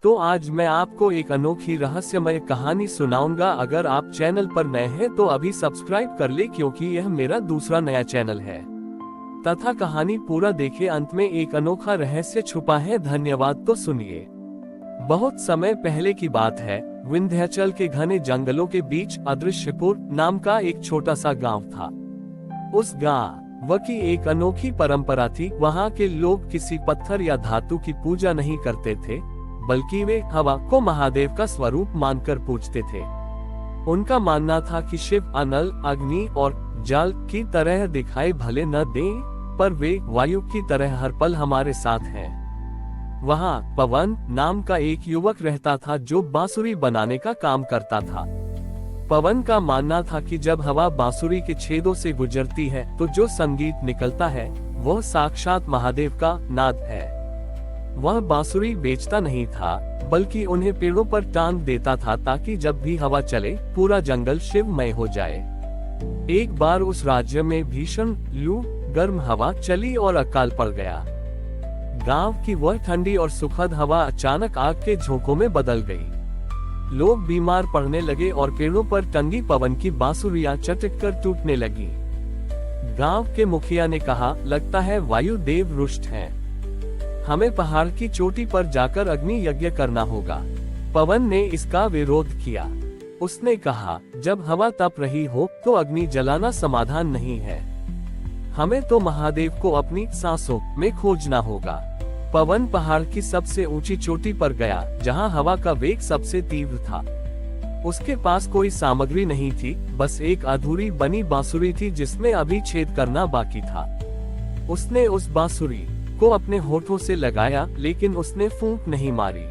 तो आज मैं आपको एक अनोखी रहस्यमय कहानी सुनाऊंगा। अगर आप चैनल पर नए हैं तो अभी सब्सक्राइब कर ले, क्योंकि यह मेरा दूसरा नया चैनल है। तथा कहानी पूरा देखे, अंत में एक अनोखा रहस्य छुपा है। धन्यवाद। तो सुनिए। बहुत समय पहले की बात है। विंध्याचल के घने जंगलों के बीच अदृश्यपुर नाम का एक छोटा सा गांव था। उस गांव की एक अनोखी परंपरा थी। वहां के लोग किसी पत्थर या धातु की पूजा नहीं करते थे, बल्कि वे हवा को महादेव का स्वरूप मानकर पूजते थे। उनका मानना था कि शिव अनल, अग्नि और जल की तरह दिखाई भले न दें, पर वे वायु की तरह हर पल हमारे साथ हैं। वहां पवन नाम का एक युवक रहता था जो बांसुरी बनाने का काम करता था। पवन का मानना था कि जब हवा बांसुरी के छेदों से गुजरती है तो जो संगीत निकलता है वह साक्षात महादेव का नाद है। वह बांसुरी बेचता नहीं था, बल्कि उन्हें पेड़ों पर टांग देता था, ताकि जब भी हवा चले पूरा जंगल शिवमय हो जाए। एक बार उस राज्य में भीषण लू, गर्म हवा चली और अकाल पड़ गया। गांव की वह ठंडी और सुखद हवा अचानक आग के झोंकों में बदल गई। लोग बीमार पड़ने लगे और पेड़ों पर टंगी पवन की बांसुरियां चटककर टूटने लगी। गांव के मुखिया ने कहा, लगता है वायु देव रुष्ट हैं। हमें पहाड़ की चोटी पर जाकर अग्नि यज्ञ करना होगा। पवन ने इसका विरोध किया। उसने कहा, जब हवा तप रही हो तो अग्नि जलाना समाधान नहीं है। हमें तो महादेव को अपनी सांसों में खोजना होगा। पवन पहाड़ की सबसे ऊंची चोटी पर गया, जहां हवा का वेग सबसे तीव्र था। उसके पास कोई सामग्री नहीं थी, बस एक अधूरी बनी बांसुरी थी जिसमें अभी छेद करना बाकी था। उसने उस बांसुरी को अपने होठों से लगाया, लेकिन उसने फूंक नहीं मारी।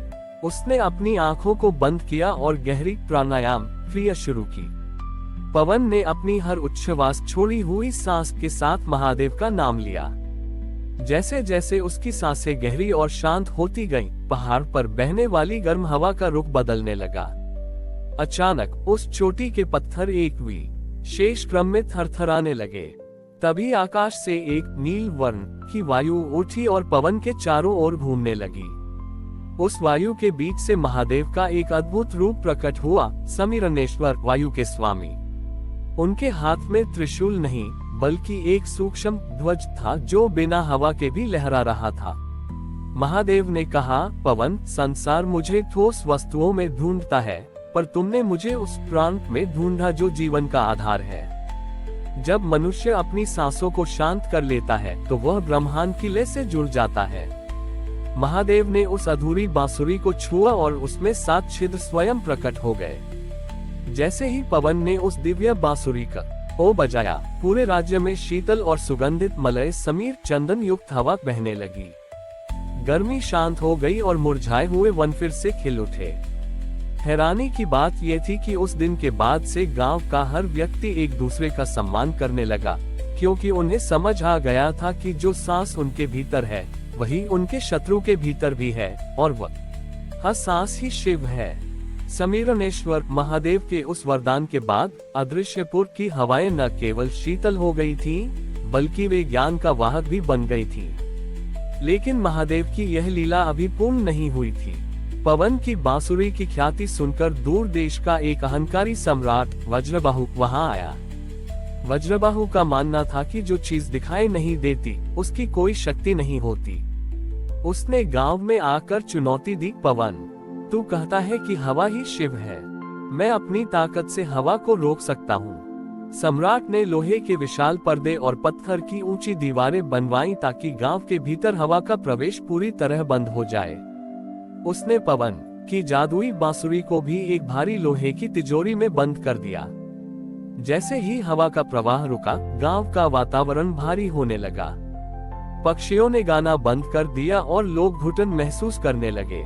उसने अपनी आंखों को बंद किया और गहरी प्राणायाम क्रिया शुरू की। पवन ने अपनी हर उच्छ्वास छोड़ी हुई सांस के साथ महादेव का नाम लिया। जैसे जैसे उसकी सांसें गहरी और शांत होती गईं, पहाड़ पर बहने वाली गर्म हवा का रुख बदलने लगा। अचानक उस चोटी के पत्थर एक विशेष क्रम में थरथराने लगे। तभी आकाश से एक नील वर्ण की वायु उठी और पवन के चारों ओर घूमने लगी। उस वायु के बीच से महादेव का एक अद्भुत रूप प्रकट हुआ, समीरणेश्वर, वायु के स्वामी। उनके हाथ में त्रिशूल नहीं, बल्कि एक सूक्ष्म ध्वज था जो बिना हवा के भी लहरा रहा था। महादेव ने कहा, पवन, संसार मुझे ठोस वस्तुओं में ढूंढता है, पर तुमने मुझे उस प्रांत में ढूंढा जो जीवन का आधार है। जब मनुष्य अपनी सांसों को शांत कर लेता है तो वह ब्रह्मांड की लय से जुड़ जाता है। महादेव ने उस अधूरी बांसुरी को छुआ और उसमें 7 छिद्र स्वयं प्रकट हो गए। जैसे ही पवन ने उस दिव्य बांसुरी का ओ बजाया, पूरे राज्य में शीतल और सुगंधित मलय समीर चंदन युक्त हवा बहने लगी। गर्मी शांत हो गई और मुरझाए हुए वन फिर से खिल उठे। हैरानी की बात यह थी कि उस दिन के बाद से गांव का हर व्यक्ति एक दूसरे का सम्मान करने लगा, क्योंकि उन्हें समझ आ गया था कि जो सांस उनके भीतर है वही उनके शत्रु के भीतर भी है, और वह सांस ही शिव है। समीरणेश्वर महादेव के उस वरदान के बाद अदृश्यपुर की हवाएं न केवल शीतल हो गई थीं, बल्कि वे ज्ञान का वाहक भी बन गई थीं। लेकिन महादेव की यह लीला अभी पूर्ण नहीं हुई थी। पवन की बांसुरी की ख्याति सुनकर दूर देश का एक अहंकारी सम्राट वज्रबाहु वहां आया। वज्रबाहु का मानना था कि जो चीज दिखाई नहीं देती उसकी कोई शक्ति नहीं होती। उसने गांव में आकर चुनौती दी, पवन, तू कहता है कि हवा ही शिव है। मैं अपनी ताकत से हवा को रोक सकता हूँ। सम्राट ने लोहे के विशाल पर्दे और पत्थर की ऊंची दीवारें बनवाई, ताकि गांव के भीतर हवा का प्रवेश पूरी तरह बंद हो जाए। उसने पवन की जादुई बांसुरी को भी एक भारी लोहे की तिजोरी में बंद कर दिया। जैसे ही हवा का प्रवाह रुका, गांव का वातावरण भारी होने लगा। पक्षियों ने गाना बंद कर दिया और लोग घुटन महसूस करने लगे।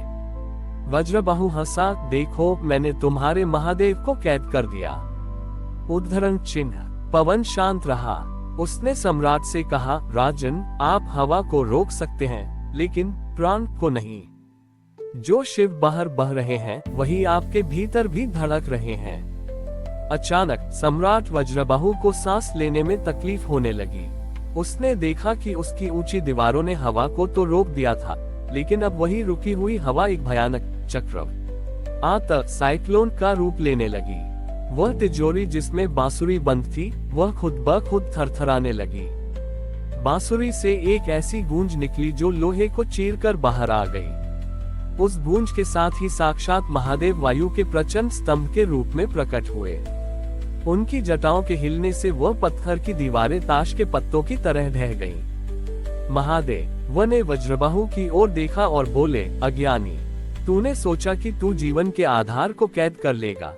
वज्रबाहु हंसा, देखो, मैंने तुम्हारे महादेव को कैद कर दिया। उद्धरण चिन्ह। पवन शांत रहा। उसने सम्राट से कहा, राजन, आप हवा को रोक सकते हैं, लेकिन प्राण को नहीं। जो शिव बाहर बह रहे हैं वही आपके भीतर भी धड़क रहे हैं। अचानक सम्राट वज्रबाहु को सांस लेने में तकलीफ होने लगी। उसने देखा कि उसकी ऊंची दीवारों ने हवा को तो रोक दिया था, लेकिन अब वही रुकी हुई हवा एक भयानक चक्र आत साइक्लोन का रूप लेने लगी। वह तिजोरी जिसमें बांसुरी बंद थी वह खुद ब खुद थरथराने लगी। बांसुरी से एक ऐसी गूंज निकली जो लोहे को चीरकर बाहर आ गई। उस गूंज के साथ ही साक्षात महादेव वायु के प्रचंड स्तंभ के रूप में प्रकट हुए। उनकी जटाओं के हिलने से वह पत्थर की दीवारें ताश के पत्तों की तरह ढह गईं। महादेव ने वज्रबाहु की ओर देखा और बोले, अज्ञानी, तूने सोचा कि तू जीवन के आधार को कैद कर लेगा।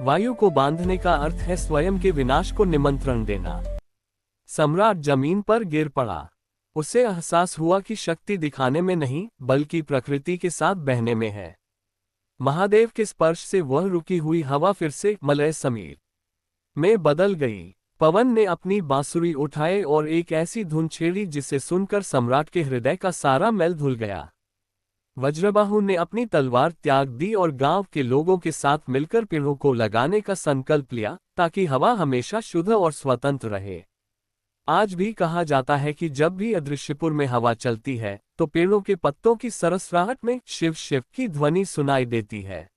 वायु को बांधने का अर्थ है स्वयं के विनाश को निमंत्रण देना। सम्राट जमीन पर गिर पड़ा। उसे एहसास हुआ कि शक्ति दिखाने में नहीं बल्कि प्रकृति के साथ बहने में है। महादेव के स्पर्श से वह रुकी हुई हवा फिर से मलय समीर में बदल गई। पवन ने अपनी बांसुरी उठाए और एक ऐसी धुन छेड़ी जिसे सुनकर सम्राट के हृदय का सारा मैल धुल गया। वज्रबाहु ने अपनी तलवार त्याग दी और गांव के लोगों के साथ मिलकर पेड़ों को लगाने का संकल्प लिया ताकि हवा हमेशा शुद्ध और स्वतंत्र रहे। आज भी कहा जाता है कि जब भी अदृश्यपुर में हवा चलती है तो पेड़ों के पत्तों की सरसराहट में शिव शिव की ध्वनि सुनाई देती है।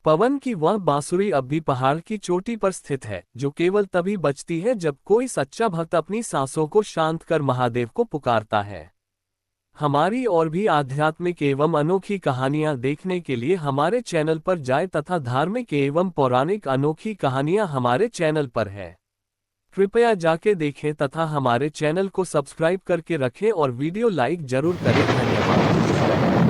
पवन की वह बांसुरी अब भी पहाड़ की चोटी पर स्थित है, जो केवल तभी बजती है जब कोई सच्चा भक्त अपनी सांसों को शांत कर महादेव को पुकारता है। हमारी और भी आध्यात्मिक एवं अनोखी कहानियां देखने के लिए हमारे चैनल पर जाएं तथा धार्मिक एवं पौराणिक अनोखी कहानियां हमारे चैनल पर है। कृपया जाके देखें तथा हमारे चैनल को सब्सक्राइब करके रखें और वीडियो लाइक जरूर करें। धन्यवाद।